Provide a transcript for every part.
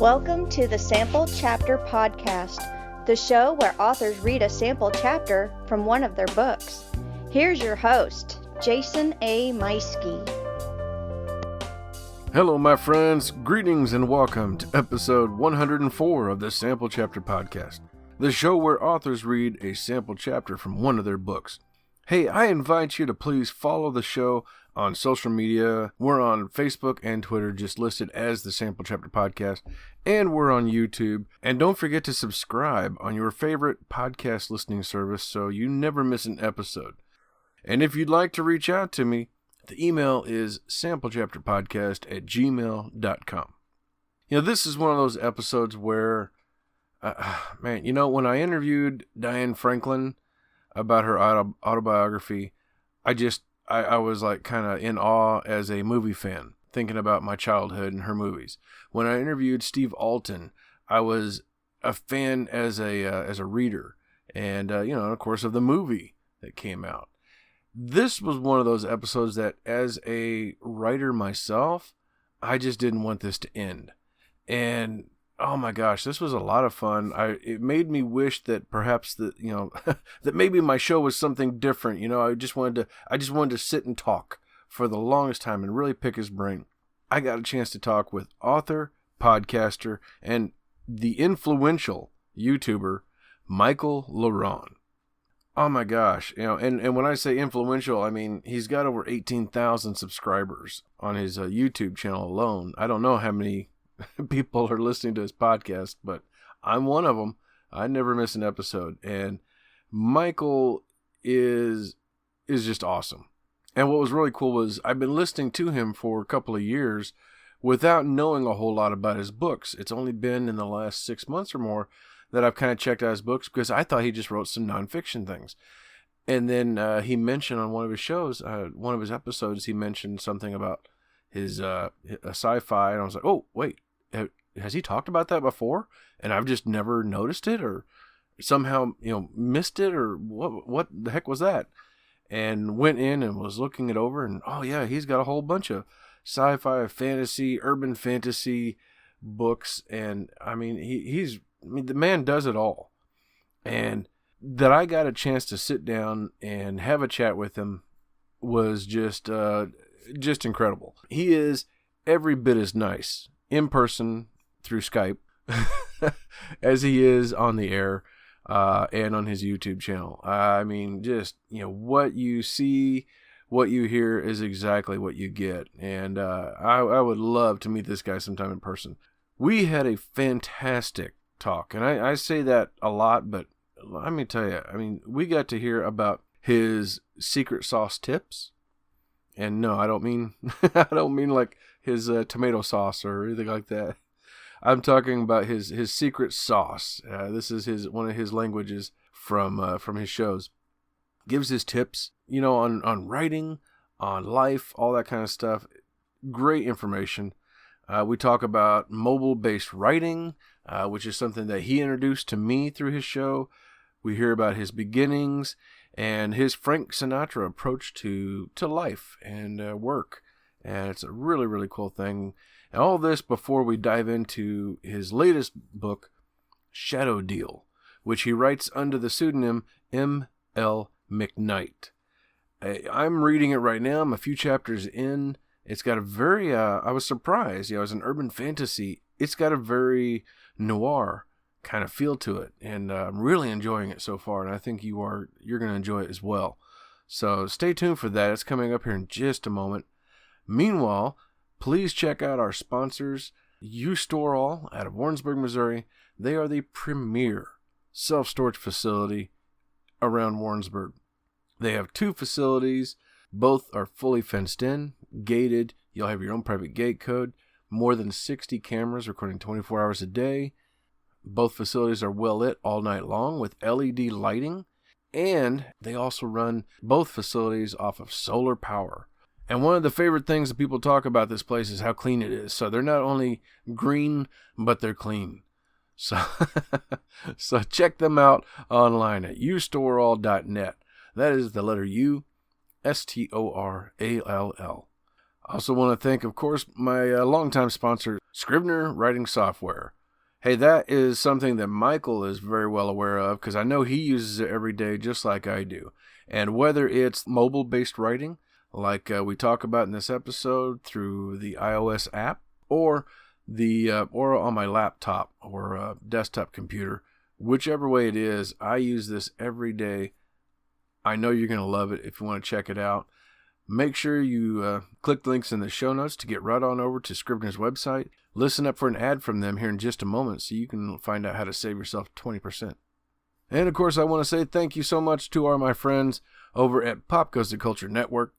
Welcome to the Sample Chapter Podcast, the show where authors read a sample chapter from one of their books. Here's your host, Jason A. Meiske. Hello, my friends. Greetings and welcome to episode 104 of the Sample Chapter Podcast, the show where authors read a sample chapter from one of their books. Hey, I invite you to please follow the show on social media. We're on Facebook and Twitter, just listed as the Sample Chapter Podcast, and we're on YouTube. And don't forget to subscribe on your favorite podcast listening service so you never miss an episode. And if you'd like to reach out to me, the email is samplechapterpodcast@gmail.com. You know, this is one of those episodes where, when I interviewed Diane Franklin about her autobiography, I was like kind of in awe as a movie fan, thinking about my childhood and her movies. When I interviewed Steve Alton, I was a fan as a reader, and of course of the movie that came out. This was one of those episodes that, as a writer myself, I just didn't want this to end. And oh my gosh, this was a lot of fun. It made me wish that perhaps that that maybe my show was something different. I just wanted to sit and talk for the longest time and really pick his brain. I got a chance to talk with author, podcaster, and the influential YouTuber Michael LaRonn. Oh my gosh, and when I say influential, I mean he's got over 18,000 subscribers on his YouTube channel alone. I don't know how many people are listening to his podcast, but I'm one of them. I never miss an episode, and Michael is just awesome. And what was really cool was I've been listening to him for a couple of years without knowing a whole lot about his books. It's only been in the last 6 months or more that I've kind of checked out his books, because I thought he just wrote some nonfiction things. And then he mentioned on one of his shows, one of his episodes, he mentioned something about his a sci-fi, and I was like, oh wait, has he talked about that before? And I've just never noticed it, or somehow missed it, or what the heck was that? And went in and was looking it over, and oh yeah, he's got a whole bunch of sci-fi, fantasy, urban fantasy books, and I mean the man does it all. And that I got a chance to sit down and have a chat with him was just incredible. He is every bit as nice in person through Skype as he is on the air and on his YouTube channel. I mean, just, what you see, what you hear is exactly what you get. And I would love to meet this guy sometime in person. We had a fantastic talk, and I say that a lot, but let me tell you, we got to hear about his secret sauce tips. And no, I don't mean like his tomato sauce or anything like that. I'm talking about his secret sauce. This is one of his languages from his shows. Gives his tips, on writing, on life, all that kind of stuff. Great information. We talk about mobile-based writing, which is something that he introduced to me through his show. We hear about his beginnings and his Frank Sinatra approach to life and work. And it's a really, really cool thing. And all this before we dive into his latest book, Shadow Deal, which he writes under the pseudonym M.L. McKnight. I'm reading it right now. I'm a few chapters in. It's got a very, I was surprised, as an urban fantasy, it's got a very noir kind of feel to it. And I'm really enjoying it so far. And I think you're going to enjoy it as well. So stay tuned for that. It's coming up here in just a moment. Meanwhile, please check out our sponsors, U-Sto-All out of Warrensburg, Missouri. They are the premier self-storage facility around Warrensburg. They have 2 facilities. Both are fully fenced in, gated. You'll have your own private gate code. More than 60 cameras recording 24 hours a day. Both facilities are well lit all night long with LED lighting. And they also run both facilities off of solar power. And one of the favorite things that people talk about this place is how clean it is. So they're not only green, but they're clean. So check them out online at U-Sto-All.net. That is the letter U, S-T-O-R-A-L-L. I also want to thank, of course, my longtime sponsor, Scrivener writing software. Hey, that is something that Michael is very well aware of because I know he uses it every day just like I do. And whether it's mobile-based writing, like we talk about in this episode through the iOS app, or or on my laptop or desktop computer, whichever way it is, I use this every day. I know you're going to love it if you want to check it out. Make sure you click the links in the show notes to get right on over to Scrivener's website. Listen up for an ad from them here in just a moment so you can find out how to save yourself 20%. And of course, I want to say thank you so much to all my friends over at Pop Goes the Culture Network.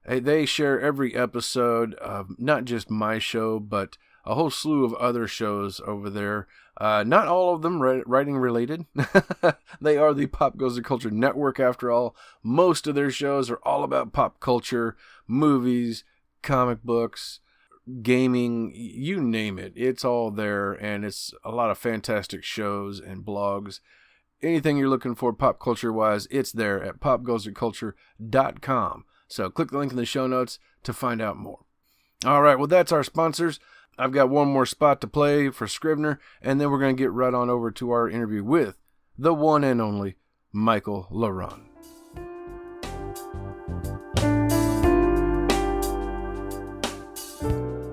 They share every episode of not just my show, but a whole slew of other shows over there. Not all of them writing related. They are the Pop Goes the Culture Network after all. Most of their shows are all about pop culture, movies, comic books, gaming, you name it. It's all there, and it's a lot of fantastic shows and blogs. Anything you're looking for pop culture-wise, it's there at popgoestheculture.com. So click the link in the show notes to find out more. All right, well, that's our sponsors. I've got one more spot to play for Scrivener, and then we're going to get right on over to our interview with the one and only Michael LaRonn.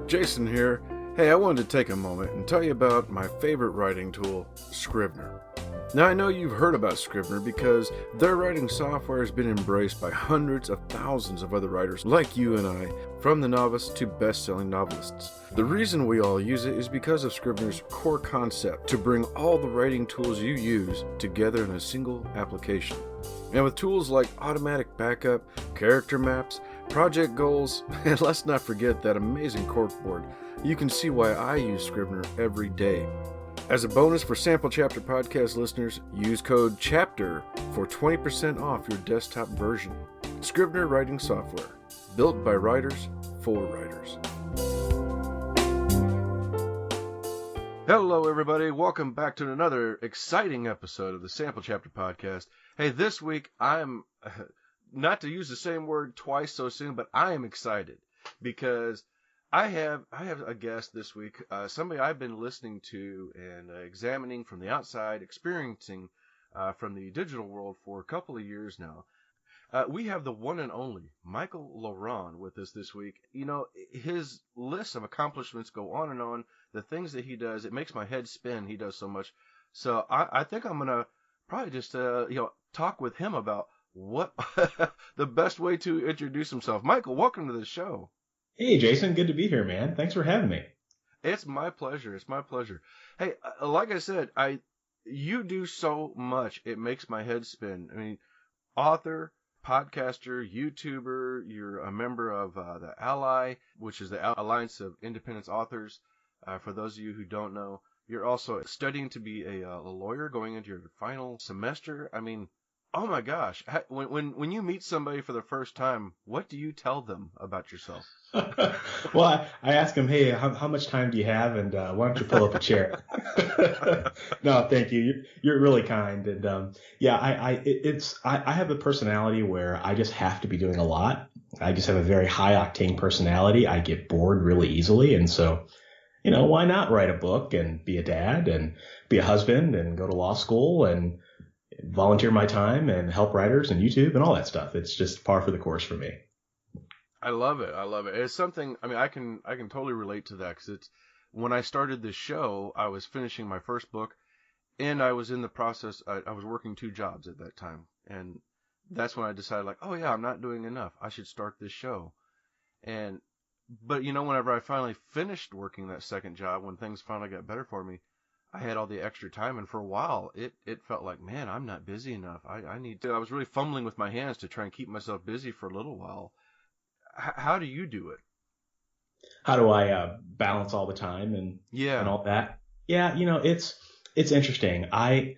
Jason here. Hey, I wanted to take a moment and tell you about my favorite writing tool, Scrivener. Now, I know you've heard about Scrivener because their writing software has been embraced by hundreds of thousands of other writers like you and I, from the novice to best-selling novelists. The reason we all use it is because of Scrivener's core concept to bring all the writing tools you use together in a single application. And with tools like automatic backup, character maps, project goals, and let's not forget that amazing corkboard, you can see why I use Scrivener every day. As a bonus for Sample Chapter Podcast listeners, use code CHAPTER for 20% off your desktop version. Scrivener writing software, built by writers for writers. Hello, everybody. Welcome back to another exciting episode of the Sample Chapter Podcast. Hey, this week I'm, not to use the same word twice so soon, but I am excited because I have a guest this week, somebody I've been listening to and examining from the outside, experiencing from the digital world for a couple of years now. We have the one and only Michael LaRonn with us this week. You know, his list of accomplishments go on and on. The things that he does, it makes my head spin. He does so much. So I think I'm going to probably just talk with him about what the best way to introduce himself. Michael, welcome to the show. Hey, Jason, good to be here, man. Thanks for having me. It's my pleasure. It's my pleasure. Hey, like I said, you do so much. It makes my head spin. I mean, author, podcaster, YouTuber. You're a member of the Ally, which is the Alliance of Independent Authors. For those of you who don't know, you're also studying to be a lawyer, going into your final semester. I mean, oh my gosh! When you meet somebody for the first time, what do you tell them about yourself? Well, I ask them, hey, how much time do you have, and why don't you pull up a chair? No, thank you. You're really kind, and I have a personality where I just have to be doing a lot. I just have a very high octane personality. I get bored really easily, and so, why not write a book and be a dad and be a husband and go to law school and volunteer my time and help writers and YouTube and all that stuff. It's just par for the course for me. I love it. It's something, I mean, I can totally relate to that because it's when I started this show, I was finishing my first book and I was in the process. I was working 2 jobs at that time. And that's when I decided like, oh yeah, I'm not doing enough. I should start this show. But whenever I finally finished working that second job, when things finally got better for me, I had all the extra time, and for a while, it felt like, man, I'm not busy enough. I need to. I was really fumbling with my hands to try and keep myself busy for a little while. How do you do it? How do I balance all the time and all that? Yeah, it's interesting. I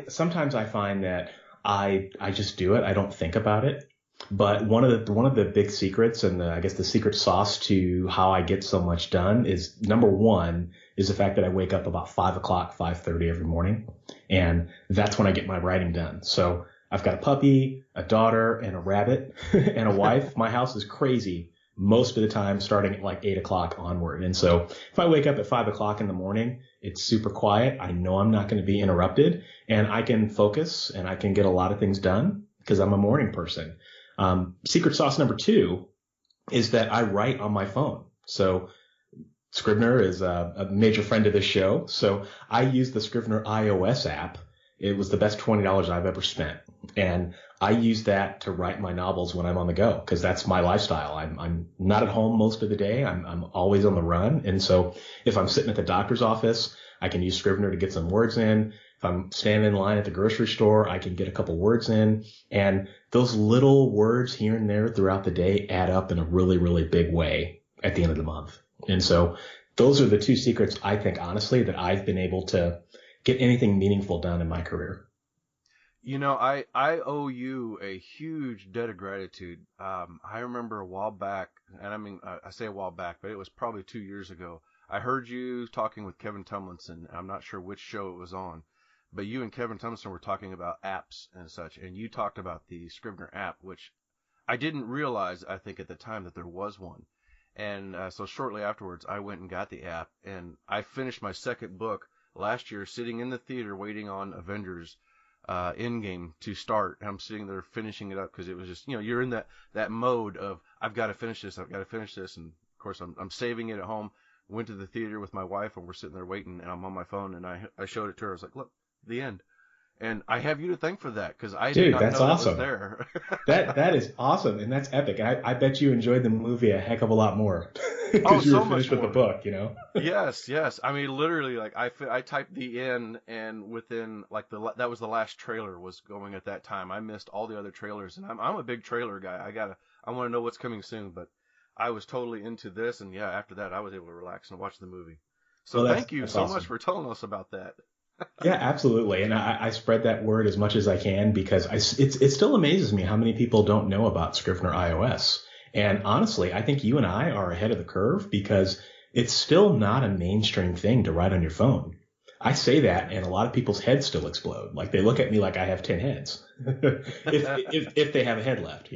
sometimes I find that I just do it. I don't think about it. But one of the big secrets and I guess the secret sauce to how I get so much done is, number one, is the fact that I wake up about 5 o'clock, 5:30 every morning. And that's when I get my writing done. So I've got a puppy, a daughter, and a rabbit, and a wife. My house is crazy most of the time starting at like 8 o'clock onward. And so if I wake up at 5 o'clock in the morning, it's super quiet. I know I'm not going to be interrupted, and I can focus and I can get a lot of things done because I'm a morning person. Secret sauce number 2 is that I write on my phone. So Scrivener is a major friend of this show. So I use the Scrivener iOS app. It was the best $20 I've ever spent. And I use that to write my novels when I'm on the go, because that's my lifestyle. I'm not at home most of the day. I'm always on the run. And so if I'm sitting at the doctor's office, I can use Scrivener to get some words in. If I'm standing in line at the grocery store, I can get a couple words in. And those little words here and there throughout the day add up in a really, really big way at the end of the month. And so those are the 2 secrets, I think, honestly, that I've been able to get anything meaningful done in my career. You know, I owe you a huge debt of gratitude. I remember a while back, and I mean, I say a while back, but it was probably 2 years ago. I heard you talking with Kevin Tumlinson. I'm not sure which show it was on, but you and Kevin Tumlinson were talking about apps and such, and you talked about the Scrivener app, which I didn't realize, I think, at the time that there was one. And so shortly afterwards, I went and got the app, and I finished my second book last year sitting in the theater waiting on Avengers Endgame to start. And I'm sitting there finishing it up because it was just, you're in that mode of, I've got to finish this. And of course, I'm saving it at home. Went to the theater with my wife, and we're sitting there waiting, and I'm on my phone, and I showed it to her. I was like, look, the end. And I have you to thank for that, because I did not know awesome. That was there. that is awesome, and that's epic. I bet you enjoyed the movie a heck of a lot more because you were finished with the book, Yes. I mean, literally, like I typed the end, and within like that was the last trailer was going at that time. I missed all the other trailers, and I'm a big trailer guy. I want to know what's coming soon, but I was totally into this, and yeah, after that, I was able to relax and watch the movie. So thank you so much for telling us about that. Yeah, absolutely. And I spread that word as much as I can, because it still amazes me how many people don't know about Scrivener iOS. And honestly, I think you and I are ahead of the curve, because it's still not a mainstream thing to write on your phone. I say that, and a lot of people's heads still explode. Like, they look at me like I have 10 heads, if they have a head left,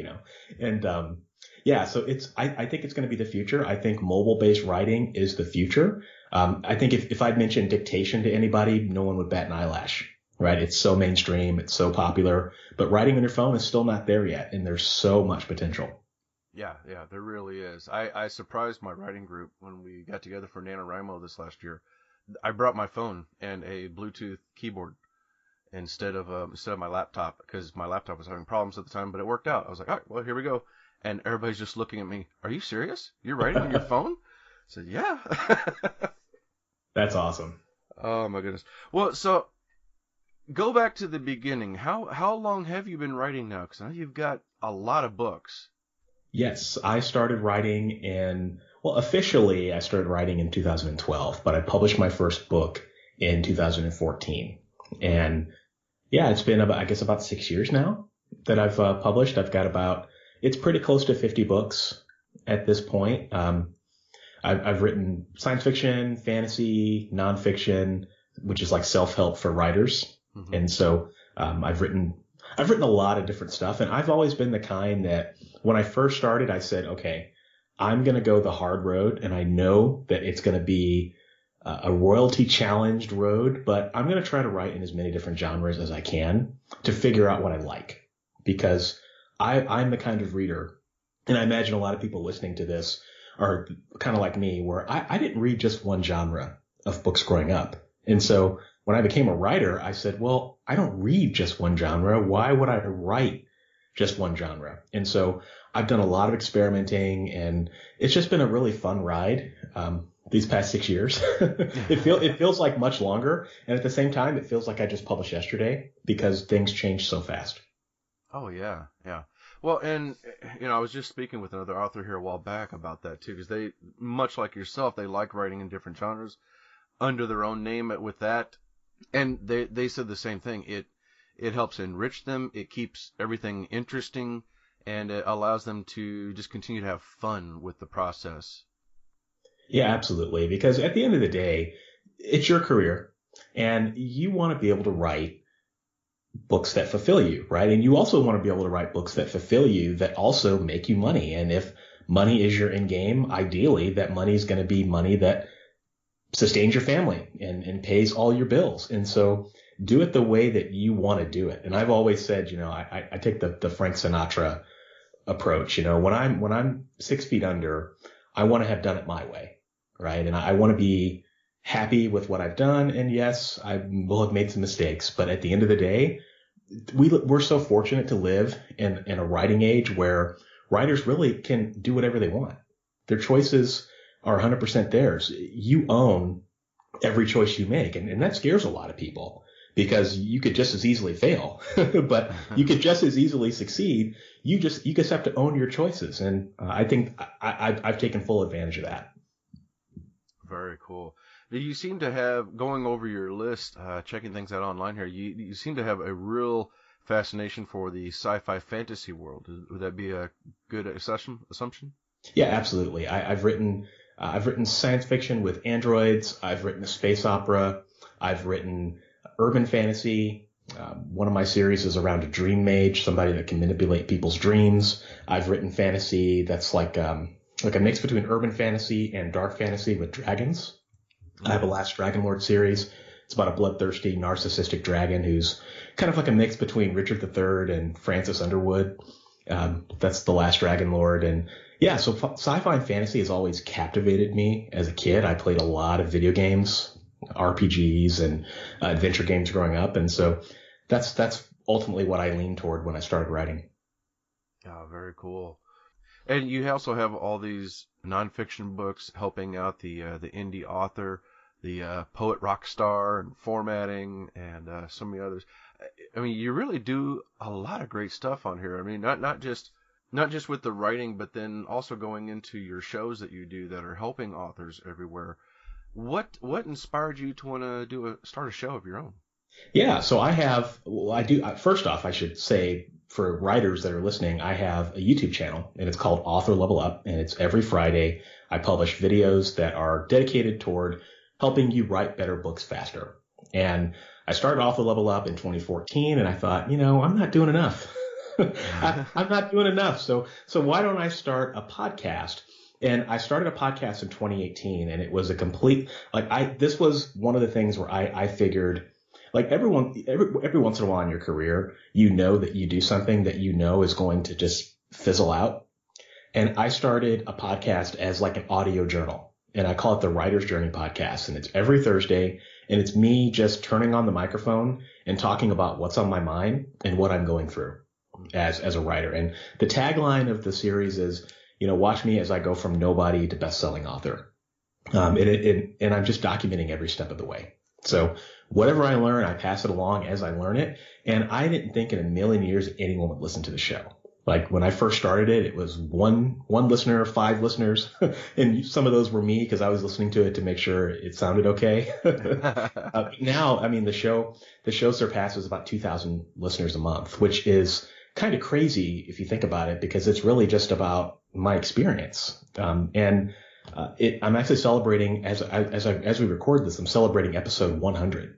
And yeah, so I think it's going to be the future. I think mobile-based writing is the future. I think if I'd mentioned dictation to anybody, no one would bat an eyelash, right? It's so mainstream. It's so popular, but writing on your phone is still not there yet. And there's so much potential. Yeah, there really is. I surprised my writing group when we got together for NaNoWriMo this last year. I brought my phone and a Bluetooth keyboard instead of my laptop, because my laptop was having problems at the time, but it worked out. I was like, all right, well, here we go. And everybody's just looking at me. Are you serious? You're writing on your phone? I said, yeah. That's awesome. Oh my goodness. Well, so go back to the beginning. How long have you been writing now? Because I know you've got a lot of books. Yes, I started writing officially I started writing in 2012, but I published my first book in 2014. And yeah, it's been about 6 years now that I've published. I've got it's pretty close to 50 books at this point. I've written science fiction, fantasy, nonfiction, which is like self-help for writers. Mm-hmm. And so I've written a lot of different stuff. And I've always been the kind that when I first started, I said, okay, I'm going to go the hard road. And I know that it's going to be a royalty challenged road, but I'm going to try to write in as many different genres as I can to figure out what I like. Because I'm the kind of reader, and I imagine a lot of people listening to this are kind of like me, where I didn't read just one genre of books growing up. And so when I became a writer, I said, well, I don't read just one genre. Why would I write just one genre? And so I've done a lot of experimenting, and it's just been a really fun ride these past 6 years. It feels like much longer. And at the same time, it feels like I just published yesterday, because things change so fast. Oh, yeah. Well, and, I was just speaking with another author here a while back about that, too, because they, much like yourself, they like writing in different genres under their own name with that. And they said the same thing. It helps enrich them. It keeps everything interesting, and it allows them to just continue to have fun with the process. Yeah, absolutely. Because at the end of the day, it's your career, and you want to be able to write books that fulfill you, right? And you also want to be able to write books that fulfill you that also make you money. And if money is your end game, ideally that money is going to be money that sustains your family and pays all your bills. And so do it the way that you want to do it. And I've always said, I take the Frank Sinatra approach. When I'm 6 feet under, I want to have done it my way, right? And I want to be happy with what I've done. And yes, I will have made some mistakes, but at the end of the day, we're so fortunate to live in a writing age where writers really can do whatever they want. Their choices are 100% theirs. You own every choice you make. And that scares a lot of people because you could just as easily fail, but you could just as easily succeed. You just have to own your choices. And I think I've taken full advantage of that. Very cool. You seem to have, going over your list, checking things out online here, you seem to have a real fascination for the sci-fi fantasy world. Would that be a good assumption? Yeah, absolutely. I've written science fiction with androids. I've written a space opera. I've written urban fantasy. One of my series is around a dream mage, somebody that can manipulate people's dreams. I've written fantasy that's like a mix between urban fantasy and dark fantasy with dragons. I have a Last Dragon Lord series. It's about a bloodthirsty, narcissistic dragon who's kind of like a mix between Richard III and Francis Underwood. That's the Last Dragon Lord. And yeah, so sci-fi and fantasy has always captivated me as a kid. I played a lot of video games, RPGs, and adventure games growing up. And so that's ultimately what I leaned toward when I started writing. Oh, very cool. And you also have all these nonfiction books helping out the indie author, the poet rock star, and formatting, and so many others. I mean, you really do a lot of great stuff on here. I mean, not just with the writing, but then also going into your shows that you do that are helping authors everywhere. What inspired you to want to start a show of your own? Yeah, so I do. First off, I should say for writers that are listening, I have a YouTube channel and it's called Author Level Up, and it's every Friday. I publish videos that are dedicated toward helping you write better books faster. And I started Author Level Up in 2014, and I thought, I'm not doing enough. I'm not doing enough. So why don't I start a podcast? And I started a podcast in 2018, and it was a complete, this was one of the things where I figured, like every once in a while in your career, that you do something that is going to just fizzle out. And I started a podcast as like an audio journal, and I call it the Writer's Journey Podcast. And it's every Thursday, and it's me just turning on the microphone and talking about what's on my mind and what I'm going through as a writer. And the tagline of the series is, watch me as I go from nobody to best-selling author. And I'm just documenting every step of the way. So whatever I learn, I pass it along as I learn it. And I didn't think in a million years that anyone would listen to the show. Like when I first started it, it was one listener, 5 listeners. And some of those were me because I was listening to it to make sure it sounded okay. Now, I mean, the show surpasses about 2,000 listeners a month, which is kind of crazy if you think about it, because it's really just about my experience. I'm actually celebrating as we record this, I'm celebrating episode 100.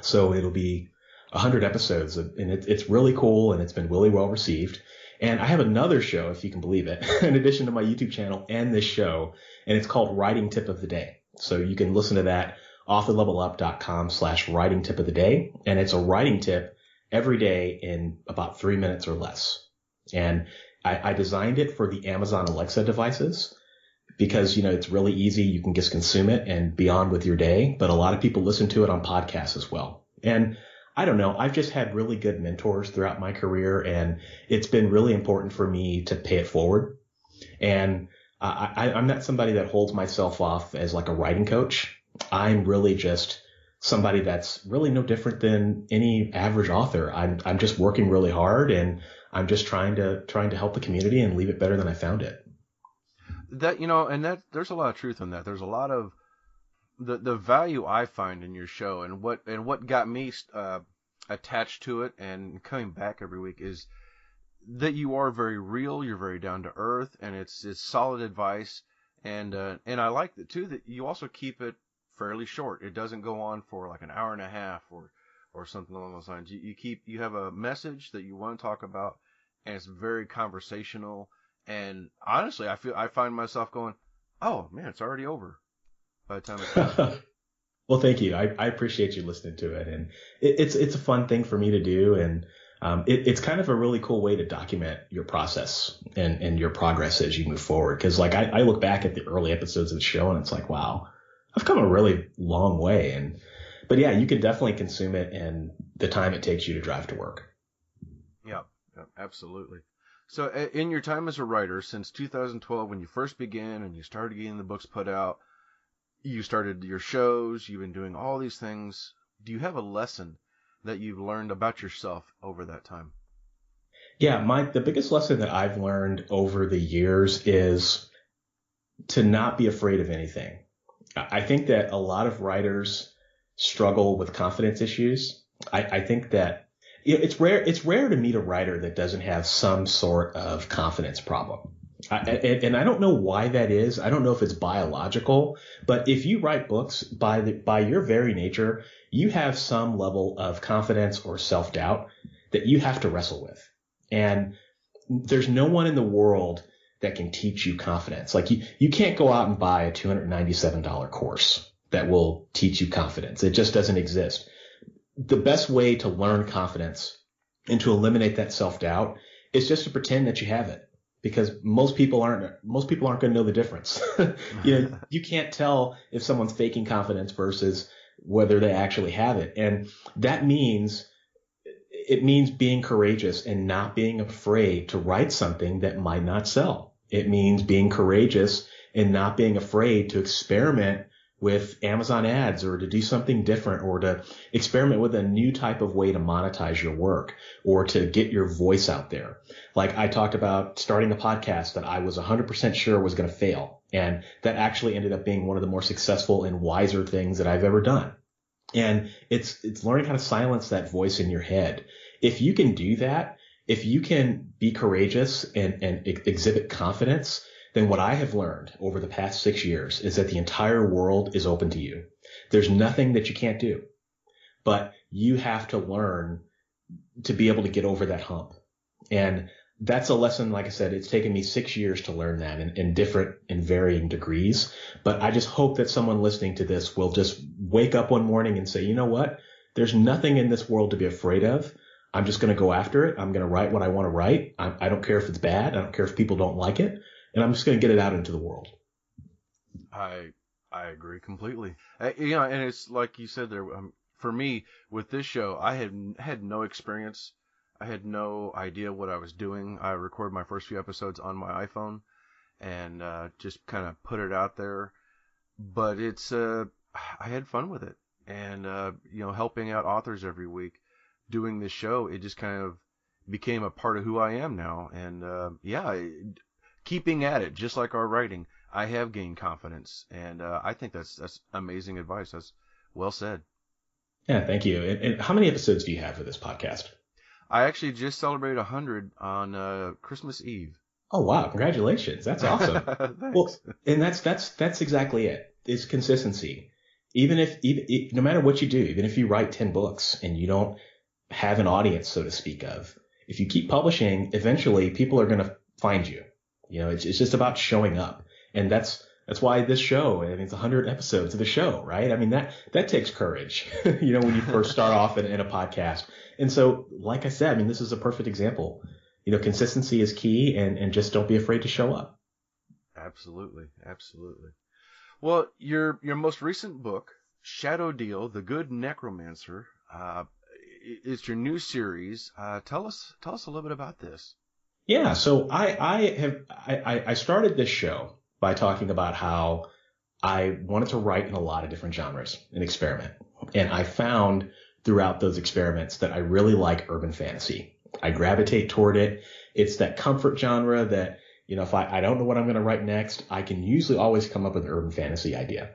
So it'll be 100 episodes, and it's really cool, and it's been really well received. And I have another show, if you can believe it, in addition to my YouTube channel and this show, and it's called Writing Tip of the Day. So you can listen to that, authorlevelup.com/writing tip of the day. And it's a writing tip every day in about 3 minutes or less. And I designed it for the Amazon Alexa devices because, it's really easy. You can just consume it and be on with your day. But a lot of people listen to it on podcasts as well. And I don't know, I've just had really good mentors throughout my career, and it's been really important for me to pay it forward. And I'm not somebody that holds myself off as like a writing coach. I'm really just somebody that's really no different than any average author. I'm just working really hard, and I'm just trying to help the community and leave it better than I found it. That there's a lot of truth in that. There's a lot of the value I find in your show, and what got me attached to it and coming back every week is that you are very real. You're very down to earth, and it's solid advice. And I like that too, that you also keep it fairly short. It doesn't go on for like an hour and a half or or something along those lines. You have a message that you want to talk about, and it's very conversational. And honestly, I find myself going, oh man, it's already over by the time it's done. Well, thank you. I appreciate you listening to it, and it's a fun thing for me to do, and it's kind of a really cool way to document your process and your progress as you move forward. Because like I look back at the early episodes of the show, and it's like, wow, I've come a really long way. But yeah, you can definitely consume it in the time it takes you to drive to work. Yeah, absolutely. So in your time as a writer, since 2012, when you first began and you started getting the books put out, you started your shows, you've been doing all these things. Do you have a lesson that you've learned about yourself over that time? Yeah, the biggest lesson that I've learned over the years is to not be afraid of anything. I think that a lot of writers struggle with confidence issues. I think that it's rare to meet a writer that doesn't have some sort of confidence problem. And I don't know why that is. I don't know if it's biological, but if you write books by your very nature, you have some level of confidence or self-doubt that you have to wrestle with. And there's no one in the world that can teach you confidence. Like you can't go out and buy a $297 course that will teach you confidence. It just doesn't exist. The best way to learn confidence and to eliminate that self-doubt is just to pretend that you have it, because most people aren't going to know the difference. You can't tell if someone's faking confidence versus whether they actually have it. And that means being courageous and not being afraid to write something that might not sell. It means being courageous and not being afraid to experiment with Amazon ads, or to do something different, or to experiment with a new type of way to monetize your work, or to get your voice out there. Like I talked about starting a podcast that I was 100% sure was going to fail. And that actually ended up being one of the more successful and wiser things that I've ever done. And it's learning how to silence that voice in your head. If you can do that, if you can be courageous and exhibit confidence, then what I have learned over the past 6 years is that the entire world is open to you. There's nothing that you can't do, but you have to learn to be able to get over that hump. And that's a lesson, like I said, it's taken me 6 years to learn that in different and varying degrees. But I just hope that someone listening to this will just wake up one morning and say, you know what? There's nothing in this world to be afraid of. I'm just going to go after it. I'm going to write what I want to write. I don't care if it's bad. I don't care if people don't like it. And I'm just going to get it out into the world. I agree completely. And it's like you said there, for me, with this show, I had no experience. I had no idea what I was doing. I recorded my first few episodes on my iPhone and just kind of put it out there. But I had fun with it. And, helping out authors every week, doing this show, it just kind of became a part of who I am now. And, keeping at it, just like our writing, I have gained confidence, and I think that's amazing advice. That's well said. Yeah, thank you. And how many episodes do you have for this podcast? I actually just celebrated 100 on Christmas Eve. Oh wow! Congratulations, that's awesome. Well, and that's exactly it. It's consistency. Even no matter what you do, even if you write 10 books and you don't have an audience, so to speak of, if you keep publishing, eventually people are going to find you. It's just about showing up. And that's why this show, it's 100 episodes of the show, right? I mean, that takes courage, when you first start off in a podcast. And so, like I said, this is a perfect example. Consistency is key, and just don't be afraid to show up. Absolutely. Absolutely. Well, your most recent book, Shadow Deal, The Good Necromancer, it's your new series. Tell us a little bit about this. Yeah, so I started this show by talking about how I wanted to write in a lot of different genres and experiment. And I found throughout those experiments that I really like urban fantasy. I gravitate toward it. It's that comfort genre that, if I don't know what I'm going to write next, I can usually always come up with an urban fantasy idea.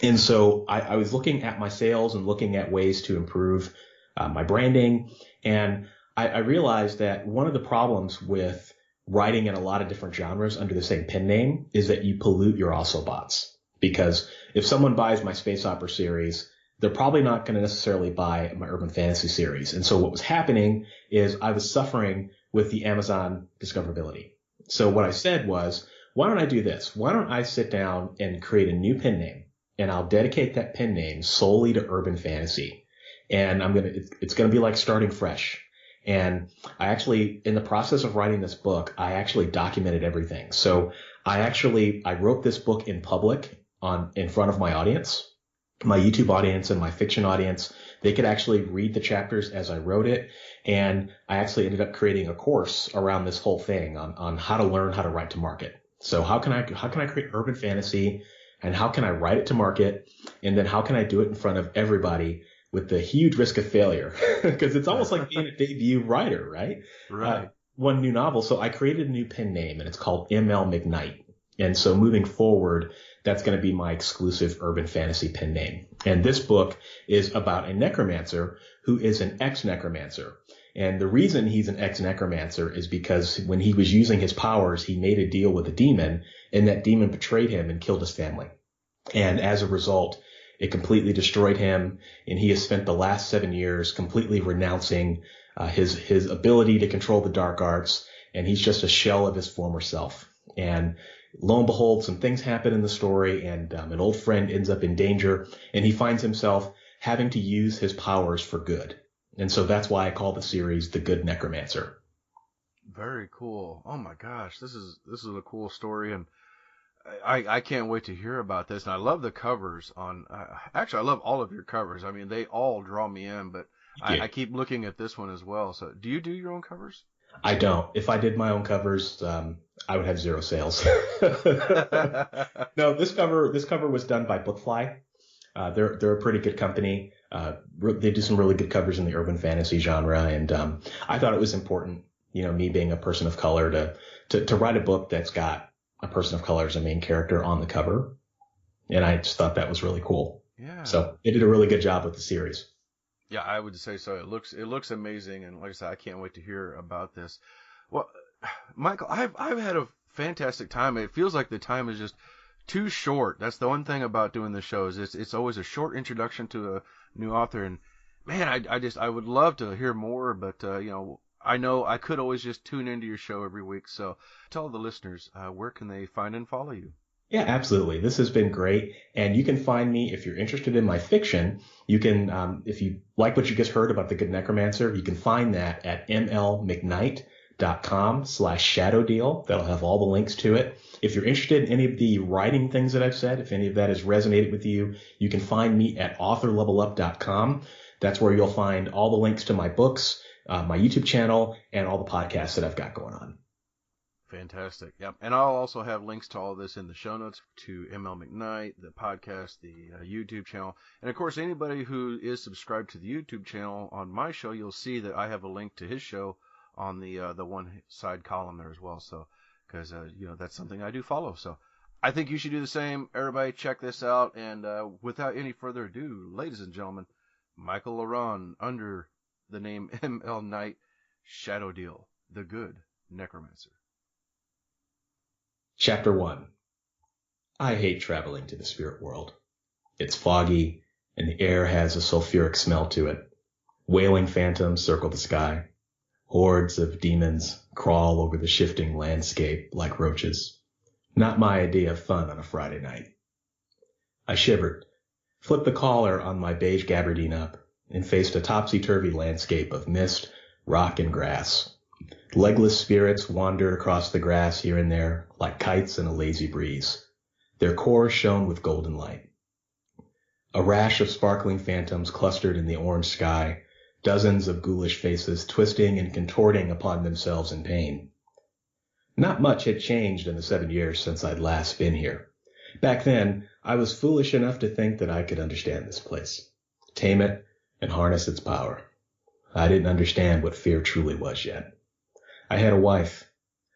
And so I was looking at my sales and looking at ways to improve my branding. And I realized that one of the problems with writing in a lot of different genres under the same pen name is that you pollute your also bots. Because if someone buys my space opera series, they're probably not going to necessarily buy my urban fantasy series. And so what was happening is I was suffering with the Amazon discoverability. So what I said was, why don't I do this? Why don't I sit down and create a new pen name, and I'll dedicate that pen name solely to urban fantasy. And it's going to be like starting fresh. And I actually, in the process of writing this book, I actually documented everything. So I wrote this book in public in front of my audience, my YouTube audience and my fiction audience. They could actually read the chapters as I wrote it. And I actually ended up creating a course around this whole thing on how to learn how to write to market. So how can I create urban fantasy, and how can I write it to market? And then how can I do it in front of everybody with the huge risk of failure? Because it's almost like being a debut writer, right? Right. One new novel. So I created a new pen name, and it's called McKnight. And so moving forward, that's going to be my exclusive urban fantasy pen name. And this book is about a necromancer who is an ex-necromancer. And the reason he's an ex-necromancer is because when he was using his powers, he made a deal with a demon, and that demon betrayed him and killed his family. And as a result, it completely destroyed him, and he has spent the last 7 years completely renouncing his ability to control the dark arts, and he's just a shell of his former self. And lo and behold, some things happen in the story, and an old friend ends up in danger, and he finds himself having to use his powers for good. And so that's why I call the series The Good Necromancer. Very cool. Oh my gosh, this is a cool story, and I can't wait to hear about this. And I love the covers on. Actually, I love all of your covers. I mean, they all draw me in, but I keep looking at this one as well. So, do you do your own covers? I don't. If I did my own covers, I would have zero sales. No, this cover was done by Bookfly. They're a pretty good company. They do some really good covers in the urban fantasy genre, and I thought it was important, me being a person of color, to write a book that's got a person of color as a main character on the cover, and I just thought that was really cool. Yeah. So they did a really good job with the series. Yeah, I would say so. It looks amazing, and like I said, I can't wait to hear about this. Well, Michael, I've had a fantastic time. It feels like the time is just too short. That's the one thing about doing the show is it's always a short introduction to a new author, and man, I would love to hear more, but I know I could always just tune into your show every week. So tell the listeners, where can they find and follow you? Yeah, absolutely. This has been great. And you can find me if you're interested in my fiction. You can, if you like what you just heard about The Good Necromancer, you can find that at mlmcknight.com/shadow deal. That'll have all the links to it. If you're interested in any of the writing things that I've said, if any of that has resonated with you, you can find me at authorlevelup.com. That's where you'll find all the links to my books, my YouTube channel, and all the podcasts that I've got going on. Fantastic. Yep. And I'll also have links to all this in the show notes to ML McKnight, the podcast, the YouTube channel. And of course, anybody who is subscribed to the YouTube channel on my show, you'll see that I have a link to his show on the one side column there as well. So, because, that's something I do follow. So I think you should do the same. Everybody check this out. And without any further ado, ladies and gentlemen, Michael LaRonn under the name ML Knight, Shadow Deal, The Good Necromancer. Chapter 1. I hate traveling to the spirit world. It's foggy, and the air has a sulfuric smell to it. Wailing phantoms circle the sky. Hordes of demons crawl over the shifting landscape like roaches. Not my idea of fun on a Friday night. I shivered, flipped the collar on my beige gabardine up, and faced a topsy-turvy landscape of mist, rock, and grass. Legless spirits wandered across the grass here and there, like kites in a lazy breeze. Their cores shone with golden light. A rash of sparkling phantoms clustered in the orange sky, dozens of ghoulish faces twisting and contorting upon themselves in pain. Not much had changed in the 7 years since I'd last been here. Back then, I was foolish enough to think that I could understand this place, tame it, and harness its power. I didn't understand what fear truly was yet. I had a wife,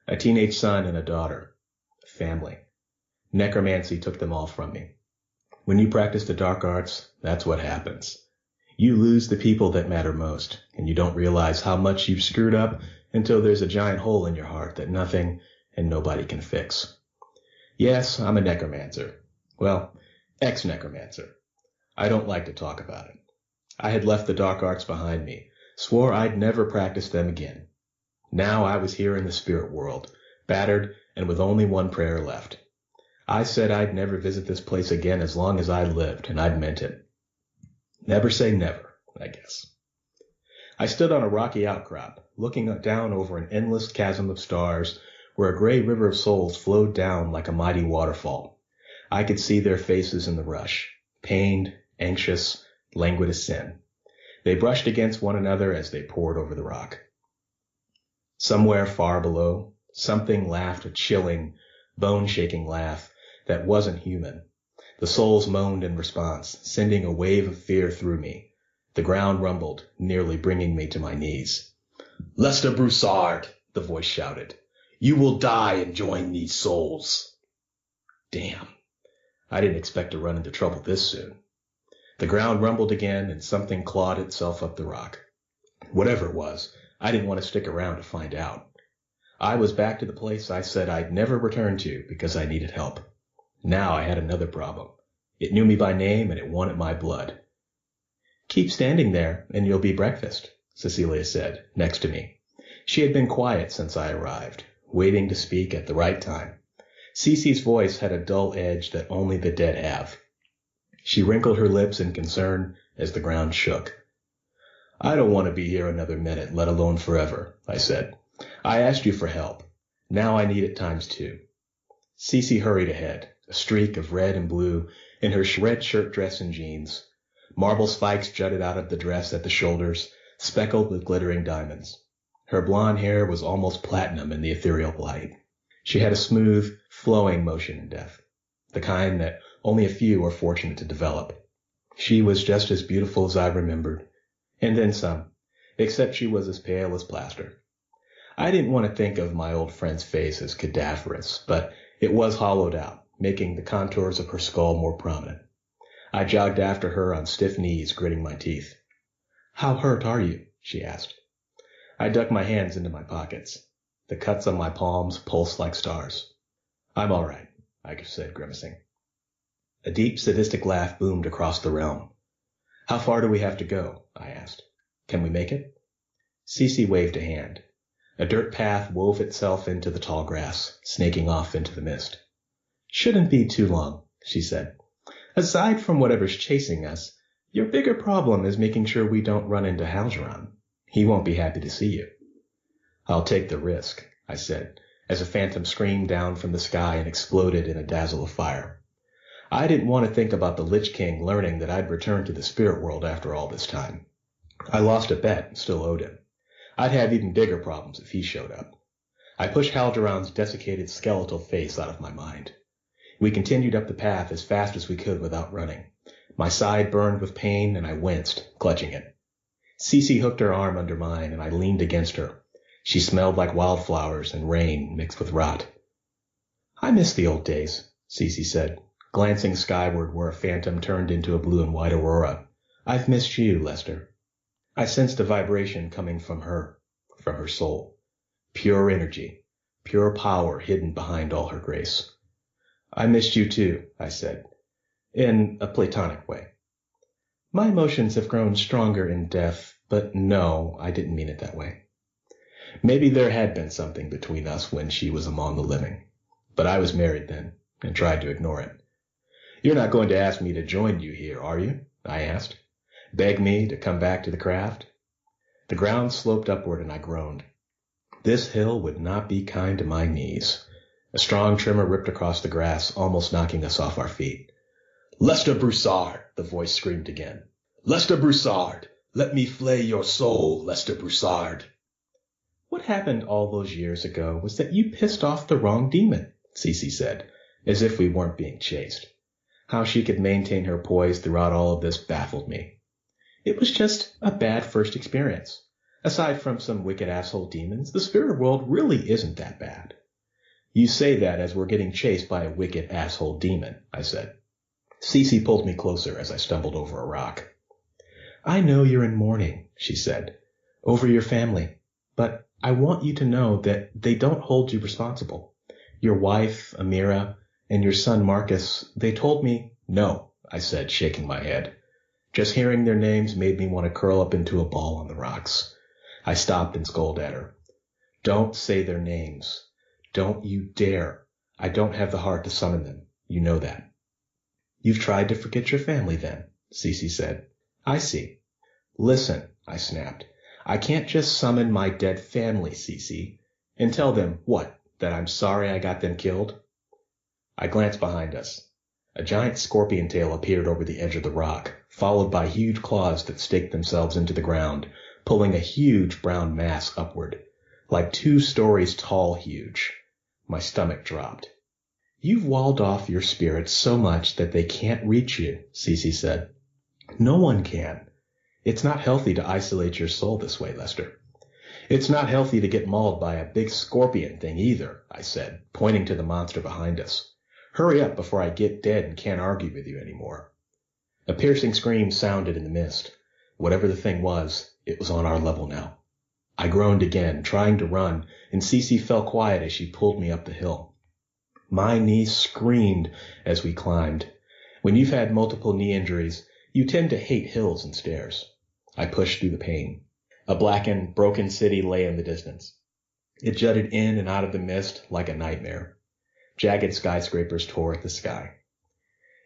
a teenage son, and a daughter. A family. Necromancy took them all from me. When you practice the dark arts, that's what happens. You lose the people that matter most, and you don't realize how much you've screwed up until there's a giant hole in your heart that nothing and nobody can fix. Yes, I'm a necromancer. Well, ex-necromancer. I don't like to talk about it. I had left the dark arts behind me, swore I'd never practice them again. Now I was here in the spirit world, battered and with only one prayer left. I said I'd never visit this place again as long as I lived, and I'd meant it. Never say never, I guess. I stood on a rocky outcrop, looking down over an endless chasm of stars where a gray river of souls flowed down like a mighty waterfall. I could see their faces in the rush, pained, anxious, languid as sin. They brushed against one another as they poured over the rock. Somewhere far below, something laughed a chilling, bone-shaking laugh that wasn't human. The souls moaned in response, sending a wave of fear through me. The ground rumbled, nearly bringing me to my knees. "Lester Broussard," the voice shouted. "You will die and join these souls." Damn. I didn't expect to run into trouble this soon. The ground rumbled again, and something clawed itself up the rock. Whatever it was, I didn't want to stick around to find out. I was back to the place I said I'd never return to because I needed help. Now I had another problem. It knew me by name, and it wanted my blood. "Keep standing there, and you'll be breakfast," Cecilia said, next to me. She had been quiet since I arrived, waiting to speak at the right time. Cece's voice had a dull edge that only the dead have. She wrinkled her lips in concern as the ground shook. "I don't want to be here another minute, let alone forever," I said. "I asked you for help. Now I need it times 2. Cece hurried ahead, a streak of red and blue in her red shirt dress and jeans. Marble spikes jutted out of the dress at the shoulders, speckled with glittering diamonds. Her blonde hair was almost platinum in the ethereal light. She had a smooth, flowing motion in death, the kind that only a few are fortunate to develop. She was just as beautiful as I remembered, and then some, except she was as pale as plaster. I didn't want to think of my old friend's face as cadaverous, but it was hollowed out, making the contours of her skull more prominent. I jogged after her on stiff knees, gritting my teeth. "How hurt are you?" she asked. I ducked my hands into my pockets. The cuts on my palms pulsed like stars. "I'm all right," I said, grimacing. A deep, sadistic laugh boomed across the realm. "How far do we have to go?" I asked. "Can we make it?" Cece waved a hand. A dirt path wove itself into the tall grass, snaking off into the mist. "Shouldn't be too long," she said. "Aside from whatever's chasing us, your bigger problem is making sure we don't run into LaRonn. He won't be happy to see you." "I'll take the risk," I said, as a phantom screamed down from the sky and exploded in a dazzle of fire. I didn't want to think about the Lich King learning that I'd returned to the spirit world after all this time. I lost a bet and still owed him. I'd have even bigger problems if he showed up. I pushed LaRonn's desiccated skeletal face out of my mind. We continued up the path as fast as we could without running. My side burned with pain, and I winced, clutching it. Cece hooked her arm under mine, and I leaned against her. She smelled like wildflowers and rain mixed with rot. "I miss the old days," Cece said, glancing skyward where a phantom turned into a blue and white aurora. "I've missed you, Lester." I sensed a vibration coming from her soul. Pure energy, pure power hidden behind all her grace. "I missed you too," I said, in a platonic way. My emotions have grown stronger in death, but no, I didn't mean it that way. Maybe there had been something between us when she was among the living, but I was married then and tried to ignore it. "You're not going to ask me to join you here, are you?" I asked. "Beg me to come back to the craft?" The ground sloped upward and I groaned. This hill would not be kind to my knees. A strong tremor ripped across the grass, almost knocking us off our feet. "Lester Broussard!" the voice screamed again. "Lester Broussard! Let me flay your soul, Lester Broussard!" "What happened all those years ago was that you pissed off the wrong demon," Cece said, as if we weren't being chased. How she could maintain her poise throughout all of this baffled me. "It was just a bad first experience. Aside from some wicked asshole demons, the spirit world really isn't that bad." "You say that as we're getting chased by a wicked asshole demon," I said. Cece pulled me closer as I stumbled over a rock. "I know you're in mourning," she said, "over your family, but I want you to know that they don't hold you responsible. Your wife, Amira, and your son Marcus, they told me—" "No," I said, shaking my head. Just hearing their names made me want to curl up into a ball on the rocks. I stopped and scolded at her. Don't say their names. Don't you dare. I don't have the heart to summon them. You know that. You've tried to forget your family then, Cece said. I see. Listen, I snapped. I can't just summon my dead family, Cece, and tell them, what, that I'm sorry I got them killed? I glanced behind us. A giant scorpion tail appeared over the edge of the rock, followed by huge claws that staked themselves into the ground, pulling a huge brown mass upward, like 2 stories tall huge. My stomach dropped. You've walled off your spirits so much that they can't reach you, Cece said. No one can. It's not healthy to isolate your soul this way, Lester. It's not healthy to get mauled by a big scorpion thing either, I said, pointing to the monster behind us. Hurry up before I get dead and can't argue with you anymore. A piercing scream sounded in the mist. Whatever the thing was, it was on our level now. I groaned again, trying to run, and Cece fell quiet as she pulled me up the hill. My knees screamed as we climbed. When you've had multiple knee injuries, you tend to hate hills and stairs. I pushed through the pain. A blackened, broken city lay in the distance. It jutted in and out of the mist like a nightmare. Jagged skyscrapers tore at the sky.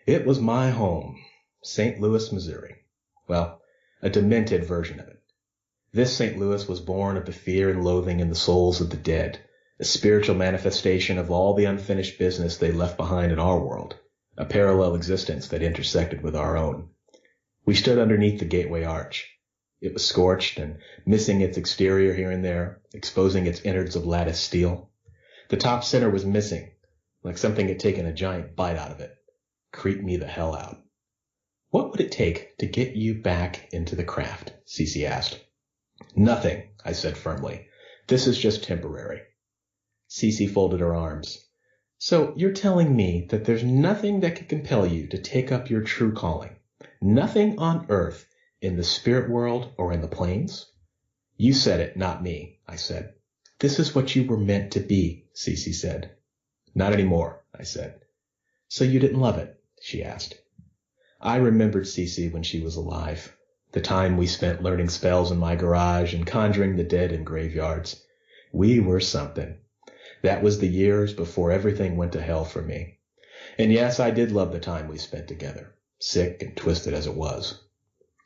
It was my home, St. Louis, Missouri. Well, a demented version of it. This St. Louis was born of the fear and loathing in the souls of the dead, a spiritual manifestation of all the unfinished business they left behind in our world, a parallel existence that intersected with our own. We stood underneath the gateway arch. It was scorched and missing its exterior here and there, exposing its innards of lattice steel. The top center was missing, like something had taken a giant bite out of it. Creeped me the hell out. What would it take to get you back into the craft? Cece asked. Nothing, I said firmly. This is just temporary. Cece folded her arms. So you're telling me that there's nothing that could compel you to take up your true calling? Nothing on earth, in the spirit world or in the planes? You said it, not me, I said. This is what you were meant to be, Cece said. Not anymore, I said. So you didn't love it? She asked. I remembered Cece when she was alive. The time we spent learning spells in my garage and conjuring the dead in graveyards. We were something. That was the years before everything went to hell for me. And yes, I did love the time we spent together, sick and twisted as it was.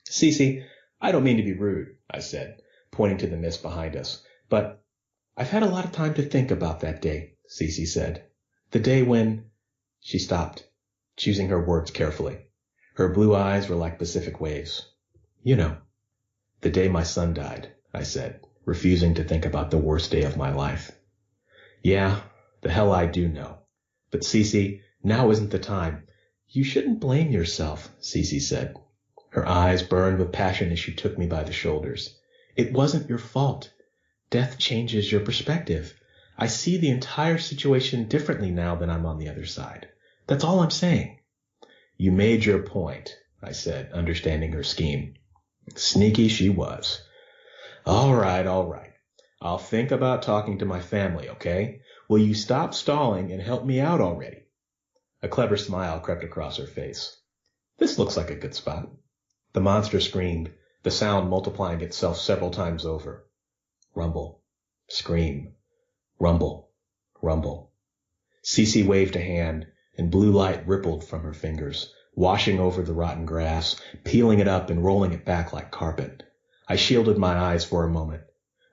Cece, I don't mean to be rude, I said, pointing to the mist behind us, but I've had a lot of time to think about that day, Cece said. The day when... She stopped, choosing her words carefully. Her blue eyes were like Pacific waves. You know, the day my son died, I said, refusing to think about the worst day of my life. Yeah, the hell I do know. But Cece, now isn't the time. You shouldn't blame yourself, Cece said. Her eyes burned with passion as she took me by the shoulders. It wasn't your fault. Death changes your perspective. I see the entire situation differently now that I'm on the other side. That's all I'm saying. You made your point, I said, understanding her scheme. Sneaky she was. All right. I'll think about talking to my family, okay? Will you stop stalling and help me out already? A clever smile crept across her face. This looks like a good spot. The monster screamed, the sound multiplying itself several times over. Rumble, scream, rumble, rumble. Cece waved a hand, and blue light rippled from her fingers, washing over the rotten grass, peeling it up and rolling it back like carpet. I shielded my eyes for a moment.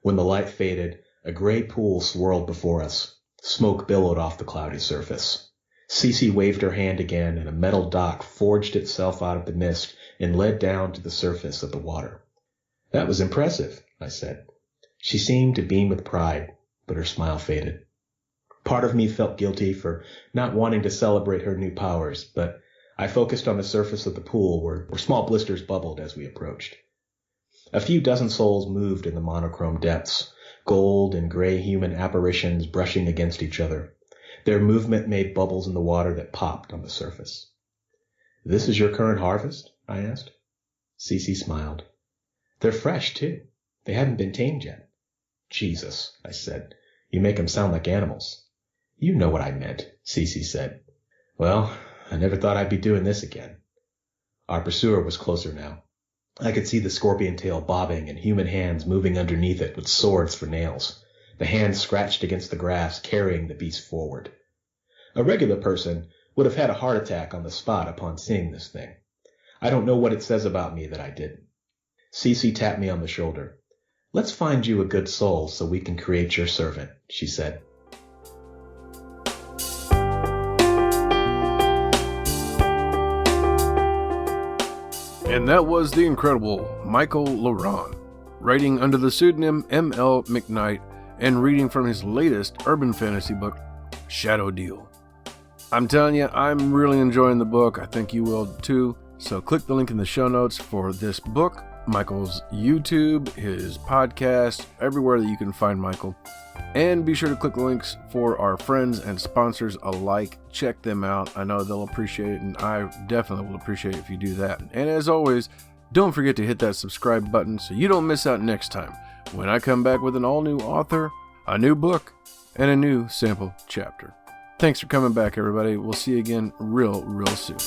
When the light faded, a gray pool swirled before us. Smoke billowed off the cloudy surface. Cece waved her hand again, and a metal dock forged itself out of the mist and led down to the surface of the water. That was impressive, I said. She seemed to beam with pride, but her smile faded. Part of me felt guilty for not wanting to celebrate her new powers, but I focused on the surface of the pool where small blisters bubbled as we approached. A few dozen souls moved in the monochrome depths, gold and gray human apparitions brushing against each other. Their movement made bubbles in the water that popped on the surface. This is your current harvest? I asked. Cece smiled. They're fresh, too. They haven't been tamed yet. Jesus, I said. You make them sound like animals. You know what I meant, Cece said. Well, I never thought I'd be doing this again. Our pursuer was closer now. I could see the scorpion tail bobbing and human hands moving underneath it with swords for nails. The hands scratched against the grass, carrying the beast forward. A regular person would have had a heart attack on the spot upon seeing this thing. I don't know what it says about me that I didn't. Cece tapped me on the shoulder. "Let's find you a good soul so we can create your servant," she said. And that was the incredible Michael LaRonn, writing under the pseudonym M.L. McKnight and reading from his latest urban fantasy book, Shadow Deal. I'm telling you, I'm really enjoying the book. I think you will too. So click the link in the show notes for this book, Michael's YouTube, his podcast, everywhere that you can find Michael. And be sure to click the links for our friends and sponsors alike. Check them out. I know they'll appreciate it, and I definitely will appreciate it if you do that. And as always, don't forget to hit that subscribe button so you don't miss out next time when I come back with an all-new author, a new book, and a new sample chapter. Thanks for coming back, everybody. We'll see you again real soon.